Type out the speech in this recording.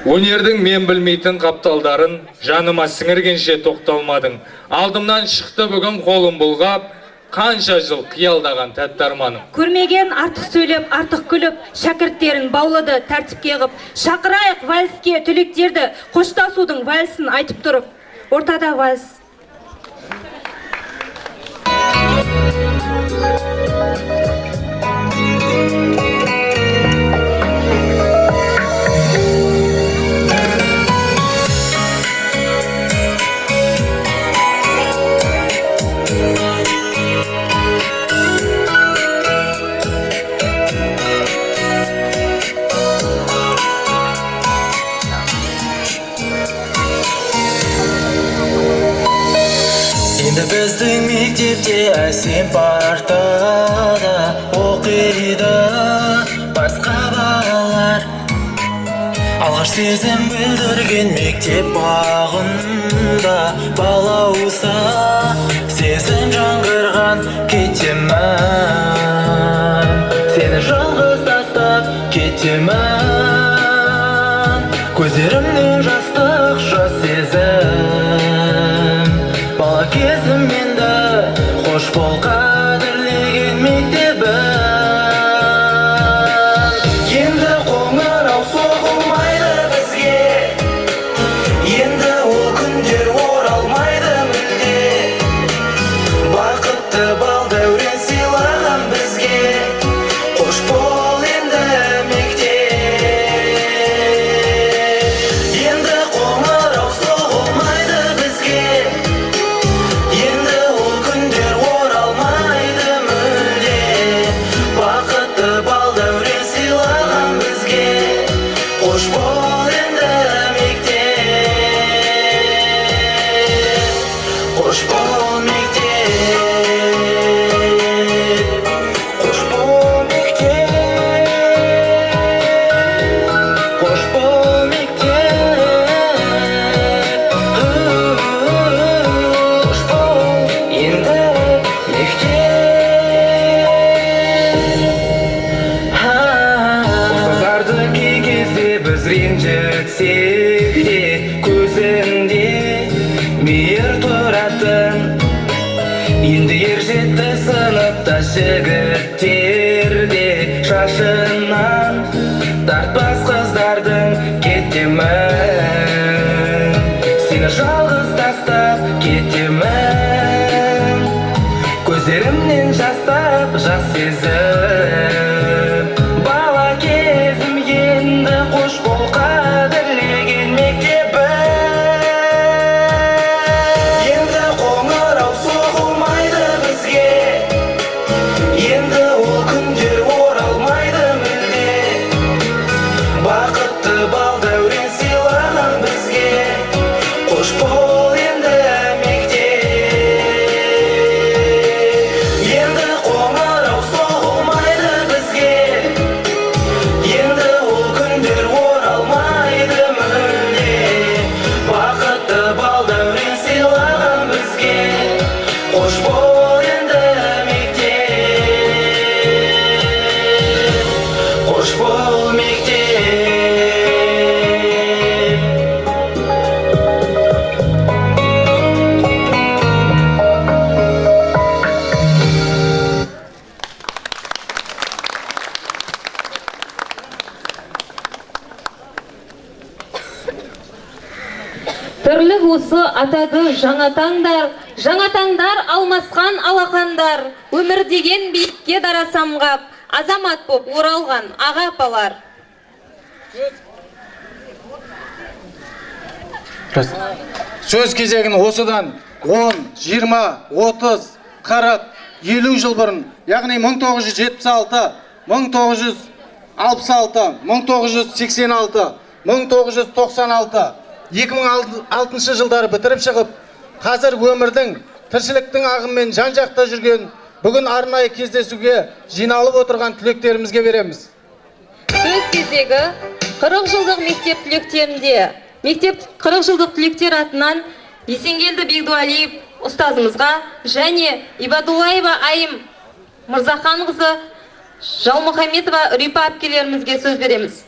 Өнердің мен білмейтін қапталдарын жаныма сіңіргенше тоқталмадың. Алдымнан шықты бүгін қолым бұлғап, қанша жыл қиялдаған тәтті арманым. Көрмеген артық сөйлеп, артық күліп, шәкірттерін баулады тәртіпке қып. Шақырайық вальске түлектерді, қоштасудың вальсін айтып тұрып. Ортада вальс. Біздің мектепте әсем партада оқиды басқа балалар. Алғаш сезім білдірген мектеп бағында балауса сезім жаңғырған кетемін. Сені жалғыз тастап кетемін. Көздерімнен жастық жас сезім. Бала кезім менді қош бол қадірлеген мектебім. Енді қоңырау соғылмайды бізге, енді ол күндер оралмайды мүлде. Бақытты бал дәурен сыйлаған бізге, қош бол енді мектеп. Енді қоңырау соғылмайды бізге, ренжітсек те көзінде мейір тұратын. Енді ер жетті сыныпта жігіттерде шашынан тартпас қыздардың кетемін. Сені жалғыз тастап кетемін. Көздерімнен жастап жас сезім. Бала кезім енді қош бол қадірлеген мектебім. Енді қоңырау соғылмайды бізге, енді ол күндер оралмайды мүлде. Бақытты бал дәурен сыйлаған бізге, қош бол енді мектеп. Енді қоңырау соғылмайды бізге, енді ол күндер оралмайды мүлде. Бақытты бал дәурен сыйлаған бізге, қош бол енді мектеп. Қош бол мектеп. Түрлі осы атады жаңа таңдар алмасқан алақандар. Өмір деген биікке дара самғап, азамат боп оралған аға апалар. Сөз кезегін осыдан 10, 20, 30, 40, 50 жыл бұрын, яғни 1976, 1966, 1986, 1996, 2006 жылдары бітіріп шығып, қазір өмірдің, тіршіліктің ағымымен жан-жақта жүрген, бүгін арнайы кездесуге жиналып отырған түлектерімізге береміз. Сөз кезегі 40 жылдық мектеп түлектерінде. Мектеп 40 жылдық түлектер атынан Есенгелді Бегдуалиев ұстазымызға және Ибадуллаева Айым Мырзаханқызы, Жалмұхамедова Үрипа әпкелерімізге сөз береміз.